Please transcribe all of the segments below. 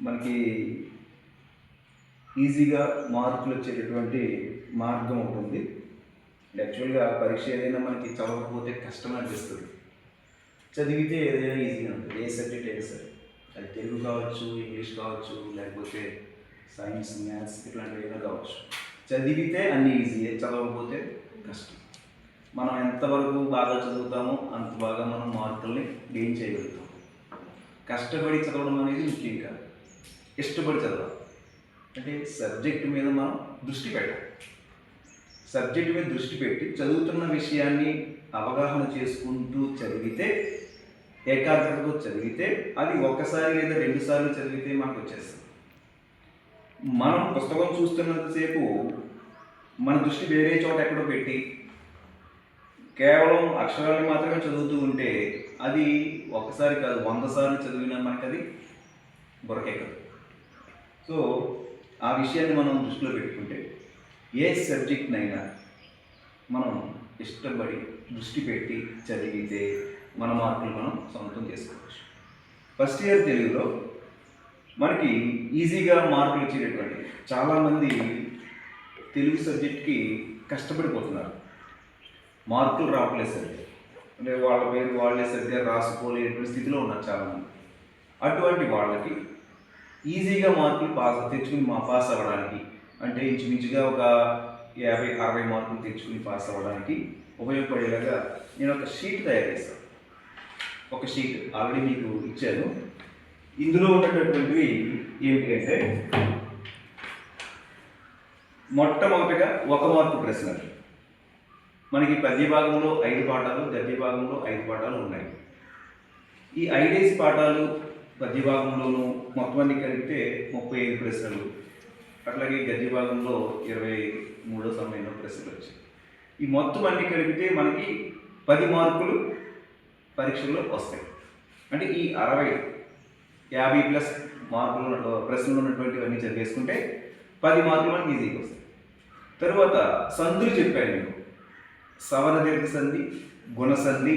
మనకి ఈజీగా మార్కులు వచ్చేటటువంటి మార్గం ఉంటుంది. యాక్చువల్గా పరీక్ష ఏదైనా మనకి చదవకపోతే కష్టం అనిపిస్తుంది. చదివితే ఏదైనా ఈజీగా ఉంటుంది. ఏ సబ్జెక్ట్ అయినా సరే, అది తెలుగు కావచ్చు, ఇంగ్లీష్ కావచ్చు, లేకపోతే సైన్స్, మ్యాథ్స్ ఇట్లాంటివి ఏదైనా కావచ్చు. చదివితే అన్నీ ఈజీయే, చదవకపోతే కష్టం. మనం ఎంతవరకు బాగా చదువుతామో అంత బాగా మనం మార్కుల్ని గెయిన్ చేయగలుగుతాం. కష్టపడి చదవడం అనేది ముఖ్యం కాదు, ఇష్టపడి చదవాలి. అంటే సబ్జెక్టు మీద మనం దృష్టి పెట్టాలి. సబ్జెక్టు మీద దృష్టి పెట్టి చదువుతున్న విషయాన్ని అవగాహన చేసుకుంటూ చదివితే, ఏకాగ్రతతో చదివితే అది ఒక్కసారి లేదా 2 సార్లు చదివితే మనకు వచ్చేస్తుంది. మనం పుస్తకం చూస్తున్నంతసేపు మన దృష్టి వేరే చోట ఎక్కడో పెట్టి కేవలం అక్షరాలు మాత్రమే చదువుతూ ఉంటే అది ఒక్కసారి కాదు 100 సార్లు చదివినా మనకు అది బుర్రకెక్కదు. సో ఆ విషయాన్ని మనం దృష్టిలో పెట్టుకుంటే ఏ సబ్జెక్ట్నైనా మనం ఇష్టపడి దృష్టి పెట్టి చదివితే మన మార్కులు మనం సొంతం చేసుకోవచ్చు. ఫస్ట్ ఇయర్ తెలుగులో మనకి ఈజీగా మార్కులు ఇచ్చేటటువంటి చాలామంది తెలుగు సబ్జెక్ట్కి కష్టపడిపోతున్నారు. మార్కులు రావట్లేదు సరిగ్గా, అంటే వాళ్ళ పేరు వాళ్ళే సరిగ్గా రాసుకోలేనటువంటి స్థితిలో ఉన్నారు చాలామంది. అటువంటి వాళ్ళకి ఈజీగా మార్కులు పాస్ అవ్వడానికి, అంటే ఇంచుమించుగా ఒక 50-60 మార్కులు తెచ్చుకుని పాస్ అవ్వడానికి ఉపయోగపడేలాగా నేను ఒక షీట్ తయారు చేస్తాను. ఒక షీట్ ఆల్రెడీ మీకు ఇచ్చాను. ఇందులో ఉన్నటువంటివి ఏమిటంటే, మొట్టమొదటిగా 1 మార్కు ప్రశ్నలు. మనకి పద్య భాగంలో 5 పాఠాలు, గద్య భాగంలో 5 పాఠాలు ఉన్నాయి. ఈ 5 పాఠాలు పద్య భాగంలోనూ మొత్తం అన్ని కలిపితే 35 ప్రశ్నలు, అట్లాగే గద్య భాగంలో 23 సమయంలో ప్రశ్నలు వచ్చాయి. ఈ మొత్తం అన్ని కలిపితే మనకి 10 మార్కులు పరీక్షల్లో వస్తాయి. అంటే ఈ 50+ మార్కులు ప్రశ్నలు ఉన్నటువంటివన్నీ చదివేసుకుంటే 10 మార్కులు మనకి ఈజీగా వస్తాయి. తరువాత సంధులు చెప్పాను మీకు. సవన దీర్ఘ సంధి, గుణ సంధి,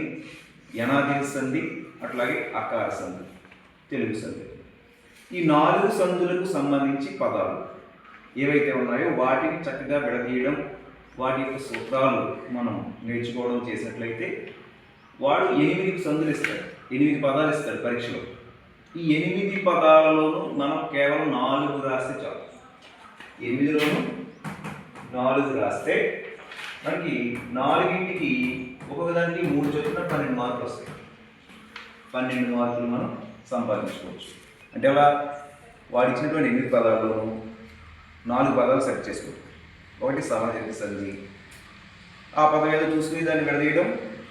యనాదీర్ఘ సంధి, అట్లాగే అకార సంధి, తెలుగు సంధి. ఈ 4 సంధులకు సంబంధించి పదాలు ఏవైతే ఉన్నాయో వాటిని చక్కగా విడదీయడం, వాటి యొక్క సూత్రాలు మనం నేర్చుకోవడం చేసినట్లయితే వాడు 8 సంధులు ఇస్తాడు, 8 పదాలు ఇస్తాడు పరీక్షలో. ఈ 8 పదాలలోనూ మనం కేవలం 4 రాస్తే చాలు. 8లోనూ 4 రాస్తే మనకి 4కి ఒక్కొక్క దానికి 3 చొప్పున 12 మార్కులు వస్తాయి. 12 మార్కులు మనం సంపాదించుకోవచ్చు. అంటే అలా వాడు ఇచ్చినటువంటి 8 పదాల్లోనూ 4 పదాలు సెట్ చేసుకోవచ్చు. ఒకటి సమాజ సంధి, ఆ పదం ఏదో చూసుకుని దాన్ని విడదీయడం,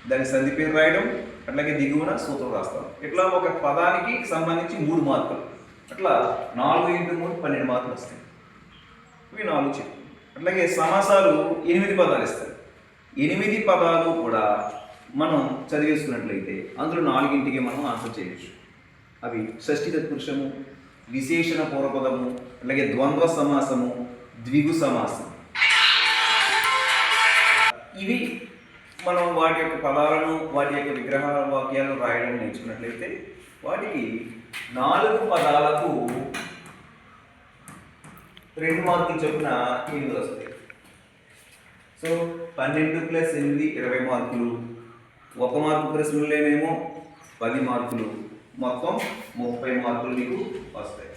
దాని సంధి పేరు రాయడం, అట్లాగే దిగువన సూత్రం రాస్తాం. ఇట్లా ఒక పదానికి సంబంధించి 3 మార్కులు, అట్లా 4 × 3 12 మార్కులు వస్తాయి. ఇవి 4 చెప్పు. అట్లాగే సమాసాలు 8 పదాలు ఇస్తారు. 8 పదాలు కూడా మనం చదివేసుకున్నట్లయితే అందులో 4కి మనం ఆన్సర్ చేయవచ్చు. అవి షష్ఠి తత్పురుషము, విశేషణ పూర్వపదము, అలాగే ద్వంద్వ సమాసము, ద్విగు సమాసం. ఇవి మనం వాటి యొక్క పదాలను, వాటి యొక్క విగ్రహ వాక్యాలను రాయడం నేర్చుకున్నట్లయితే వాటికి 4 పదాలకు 2 మార్కులు చొప్పున 8 వస్తాయి. సో 12 + 8 20 మార్కులు, 1 మార్కు ప్రశ్నలేమేమో 10 మార్కులు, మొత్తం 30 మార్కులు మీకు వస్తాయి.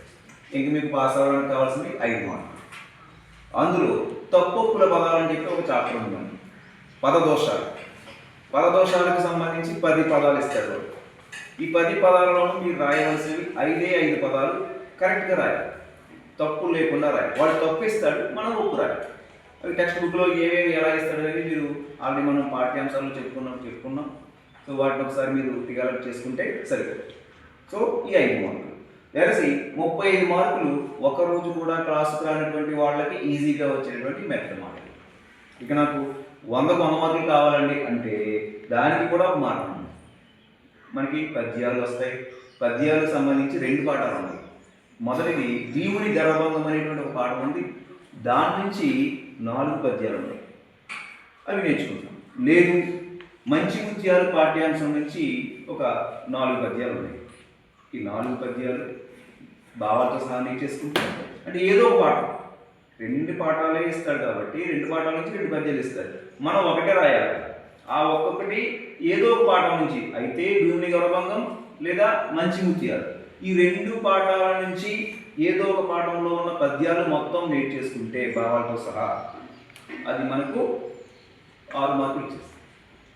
ఇంక మీకు పాస్ అవ్వడానికి కావాల్సింది 5 మార్కులు. అందులో తప్పొప్పుల పదాలు అని చెప్పి ఒక చాప్టర్ ఉందండి. పదదోషాలకు సంబంధించి 10 పదాలు ఇస్తాడు. ఈ 10 పదాలలోనూ మీరు రాయవలసినవి 5 పదాలు కరెక్ట్గా రాయాలి, తప్పు లేకుండా రాయాలి. వాడు తప్పు ఇస్తాడు, మనం ఒప్పు రాయాలి. అవి టెక్స్ట్ బుక్లో ఏవేవి ఎలా ఇస్తాడు అనేది మీరు ఆల్రెడీ మనం పాఠ్యాంశాల్లో చెప్పుకున్నాం. సో వాటిని ఒకసారి మీరు డివలప్ చేసుకుంటే సరిపోతుంది. సో ఈ 5 మార్కులు వేరసి 35 మార్కులు ఒకరోజు కూడా క్లాసుకు రానటువంటి వాళ్ళకి ఈజీగా వచ్చేటువంటి మెథడ్ మాట. ఇక నాకు 100కు 100 మార్కులు కావాలండి అంటే దానికి కూడా ఒక మార్గం ఉంది. మనకి పద్యాలు వస్తాయి. పద్యాలకు సంబంధించి 2 పాఠాలు ఉన్నాయి. మొదటిది దీవుని గర్వభంగం అనేటువంటి ఒక పాఠం ఉంది. దాని నుంచి 4 పద్యాలు ఉన్నాయి, అవి నేర్చుకుంటాం. లేదు మంచి ముత్యాలు పాఠ్యాంశం నుంచి ఒక 4 పద్యాలు ఉన్నాయి. ఈ 4 పద్యాలు భావాలతో సహా నేర్చేసుకుంటే అంటే ఏదో ఒక పాఠం 2 పాఠాలే ఇస్తాడు కాబట్టి 2 పాఠాల నుంచి 2 పద్యాలు ఇస్తాడు. మనం ఒకటే రాయాలి. ఆ ఒక్కొక్కటి ఏదో ఒక పాఠం నుంచి అయితే భూమిని గౌరవంగం లేదా మంచి ముత్యాలు ఈ 2 పాఠాల నుంచి ఏదో ఒక పాఠంలో ఉన్న పద్యాలు మొత్తం నేర్చేసుకుంటే భావాలతో సహా అది మనకు 6 మార్కులు ఇచ్చేస్తుంది.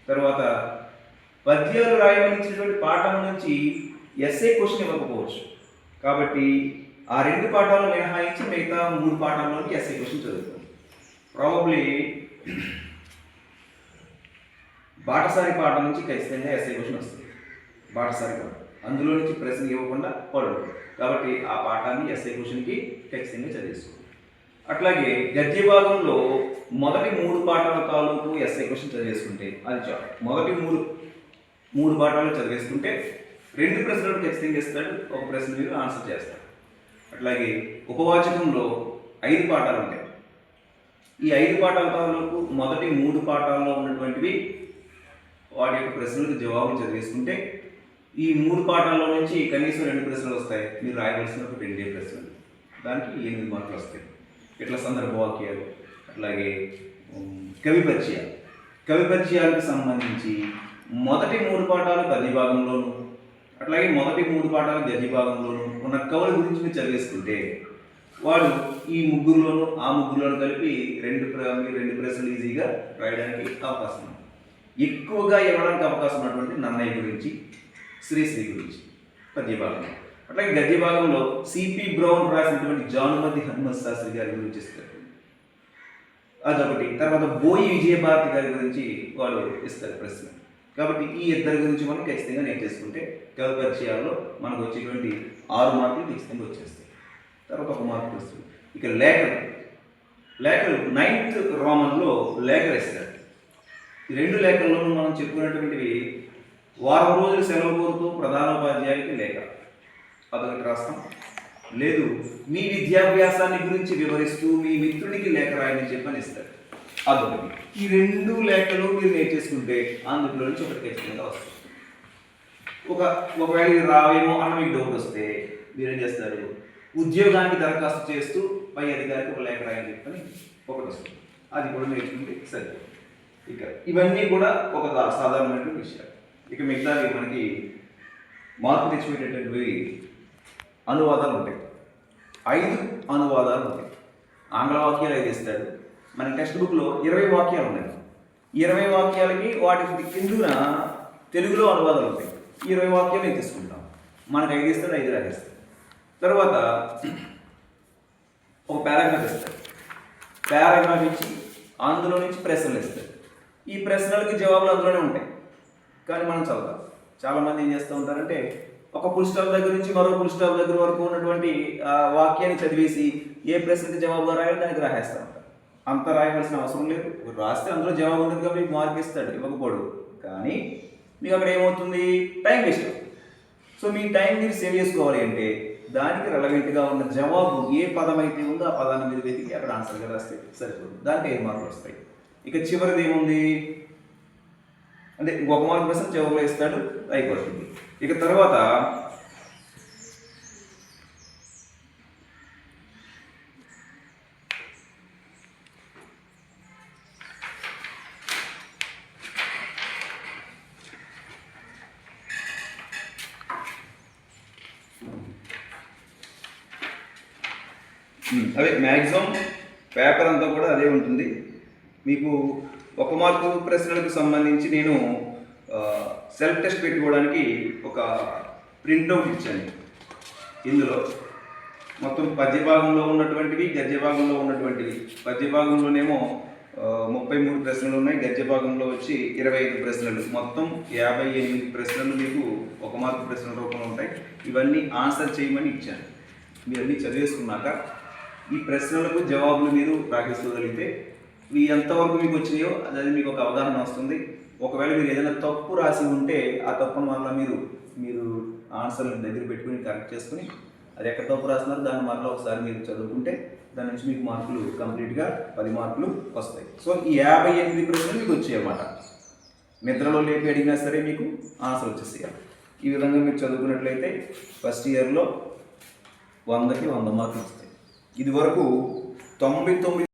తర్వాత పద్యాలు రాయమని ఇచ్చినటువంటి పాఠం నుంచి ఎస్ఏ క్వశ్చన్ ఇవ్వకపోవచ్చు కాబట్టి ఆ 2 పాఠాలు మినహాయించి మిగతా 3 పాఠాల్లోకి ఎస్ఏ క్వశ్చన్ చదువుతాం. ప్రాబబ్లీ బాటసారి పాఠం నుంచి ఖచ్చితంగా ఎస్ఏ క్వశ్చన్ వస్తుంది. బాటసారి పాఠం అందులో నుంచి ప్రశ్న ఇవ్వకుండా పడదు కాబట్టి ఆ పాఠాన్ని ఎస్ఏ క్వశ్చన్కి ఖచ్చితంగా చదివేసుకోండి. అట్లాగే గద్య భాగంలో మొదటి 3 పాఠాల తాలూకు ఎస్ఏ క్వశ్చన్ చదివేసుకుంటే అది చాలు. మొదటి మూడు పాఠాలు చదివేసుకుంటే 2 ప్రశ్నలు ఖచ్చితంగా ఇస్తాడు, ఒక ప్రశ్న మీరు ఆన్సర్ చేస్తాడు. అట్లాగే ఉపవాచకంలో 5 పాఠాలు ఉంటాయి. ఈ 5 పాఠాల తాలూకు మొదటి 3 పాఠాల్లో ఉన్నటువంటివి వాటి యొక్క ప్రశ్నలకు జవాబులు చదివేసుకుంటే ఈ 3 పాఠాల్లో నుంచి కనీసం 2 ప్రశ్నలు వస్తాయి. మీరు రాయవలసిన 2 ప్రశ్నలు దానికి 8 మార్కులు వస్తాయి. ఇట్లా సందర్భ వాక్యాలు అట్లాగే కవి పరిచయాలకు సంబంధించి మొదటి 3 పాఠాలు పద్య భాగంలోను అట్లాగే మొదటి 3 పాఠాలు గద్య భాగంలోను ఉన్న కవుల గురించి మీరు చదివేసుకుంటే వాడు ఈ ముగ్గురులోను ఆ ముగ్గురులోను కలిపి 2 ప్రశ్నలు ఈజీగా రాయడానికి అవకాశం ఉంది. ఎక్కువగా ఇవ్వడానికి అవకాశం ఉన్నటువంటి నన్నయ్య గురించి శ్రీశ్రీ గురించి పద్య భాగంలో అట్లాగే గద్య భాగంలో సిపి బ్రౌన్ రాసినటువంటి జానుమతి హనుమత్ శాస్త్రి గారి గురించి ఇస్తారు అదొకటి. తర్వాత బోయి విజయభారతి గారి గురించి వాళ్ళు ఇస్తారు ప్రశ్న. కాబట్టి ఈ 2 గురించి మనం ఖచ్చితంగా నేర్చేసుకుంటే కవి పరిచయాల్లో మనకు వచ్చేటువంటి 6 మార్కులు ఖచ్చితంగా వచ్చేస్తాయి. తర్వాత 1 మార్కు వస్తుంది. ఇక లేఖలు 9th రోమన్లో లేఖలు ఇస్తారు. ఈ 2 లేఖల్లోనూ మనం చెప్పుకున్నటువంటివి వారం రోజులు సెలవు కోరుతూ ప్రధానోపాధ్యాయులకి లేఖ అదొకటి రాస్తాం. లేదు మీ విద్యాభ్యాసాన్ని గురించి వివరిస్తూ మీ మిత్రునికి లేఖ రాయని చెప్పని ఇస్తారు అదొకటి. ఈ 2 లేఖలు మీరు నేర్చేసుకుంటే అందులో నుంచి ఒకటి ఖచ్చితంగా వస్తుంది. ఒకవేళ ఇది రావేమో అన్న మీకు డౌట్ వస్తే మీరేం చేస్తారు, ఉద్యోగానికి దరఖాస్తు చేస్తూ పై అధికారికి ఒక లేఖ రాయని చెప్పని ఒకటి వస్తుంది. అది కూడా నేర్చుకుంటే సరే. ఇక ఇవన్నీ కూడా ఒక సాధారణమైనటువంటి విషయాలు. ఇక మిగతావి మనకి మార్పు తెచ్చిపెట్టేటటువంటి అనువాదాలు ఉంటాయి. 5 అనువాదాలు ఉంటాయి. ఆంగ్ల వాక్యాలు 5 ఇస్తాడు. మన టెక్స్ట్ బుక్లో 20 వాక్యాలు ఉన్నాయి. 20 వాక్యాలకి వాటి కిందున తెలుగులో అనువాదాలు ఉంటాయి. 20 వాక్యాలు నేను తీసుకుంటాం. మనకు 5 ఇస్తాడు, 5 రాగిస్తాడు. తర్వాత ఒక పారాగ్రాఫ్ ఇస్తాడు. పారాగ్రాఫ్ ఇచ్చి అందులో నుంచి ప్రశ్నలు ఇస్తాడు. ఈ ప్రశ్నలకి జవాబులు అందులోనే ఉంటాయి కానీ మనం చదువుతాం. చాలామంది ఏం చేస్తూ ఉంటారంటే ఒక ఫుల్ స్టాప్ దగ్గర నుంచి మరో ఫుల్ స్టాప్ దగ్గర వరకు ఉన్నటువంటి వాక్యాన్ని చదివేసి ఏ ప్రశ్నకి జవాబుగా రాయాలో దానికి రాసేస్తూ ఉంటారు. అంత రాయవలసిన అవసరం లేదు. రాస్తే అందులో జవాబు ఉంటుంది కాబట్టి మీకు మార్క్ ఇస్తాడు, ఇవ్వకపోడు. కానీ మీకు అక్కడ ఏమవుతుంది, టైం వేస్ట్ అవుతుంది. సో మీ టైం మీరు సేవ్ చేసుకోవాలి అంటే దానికి రెలవెంట్గా ఉన్న జవాబు ఏ పదం అయితే ఉందో ఆ పదాన్ని మీరు వెతికి అక్కడ ఆన్సర్గా రాస్తే సరిపోతుంది. దానికి 5 మార్కులు వస్తాయి. ఇక చివరిది ఏముంది అంటే 1 మార్కు ప్రశ్న చివరిలో ఇస్తాడు, అయిపోతుంది. ఇక తర్వాత అదే మ్యాక్సిమం పేపర్ అంతా కూడా అదే ఉంటుంది. మీకు 1 మార్కు ప్రశ్నలకు సంబంధించి నేను సెల్ఫ్ టెస్ట్ పెట్టుకోవడానికి ఒక ప్రింట్అవుట్ ఇచ్చాను. ఇందులో మొత్తం పద్య భాగంలో ఉన్నటువంటివి, గద్య భాగంలో ఉన్నటువంటివి. పద్య భాగంలోనేమో 33 ప్రశ్నలు ఉన్నాయి, గద్య భాగంలో వచ్చి 25 ప్రశ్నలు. మొత్తం 58 ప్రశ్నలు మీకు 1 మార్కు ప్రశ్నల రూపంలో ఉంటాయి. ఇవన్నీ ఆన్సర్ చేయమని ఇచ్చాను. మీరు అన్నీ చదివేసుకున్నాక ఈ ప్రశ్నలకు జవాబులు మీరు రాకేసుకోగలిగితే ఇవి ఎంతవరకు మీకు వచ్చినాయో అది మీకు ఒక అవగాహన వస్తుంది. ఒకవేళ మీరు ఏదైనా తప్పు రాసి ఉంటే ఆ తప్పును మళ్ళీ మీరు ఆన్సర్లను దగ్గర పెట్టుకుని కరెక్ట్ చేసుకుని అది ఎక్కడ తప్పు రాస్తున్నారు దాన్ని మళ్ళీ ఒకసారి మీరు చదువుకుంటే దాని నుంచి మీకు మార్కులు కంప్లీట్గా 10 మార్కులు వస్తాయి. సో ఈ 58 ప్రశ్నలు మీకు వచ్చాయి అన్నమాట. నిద్రలో లేపి అడిగినా సరే మీకు ఆన్సర్ వచ్చేస్తాయి. ఈ విధంగా మీరు చదువుకున్నట్లయితే ఫస్ట్ ఇయర్లో 100కి 100 మార్కులు వస్తాయి. ఇది వరకు 99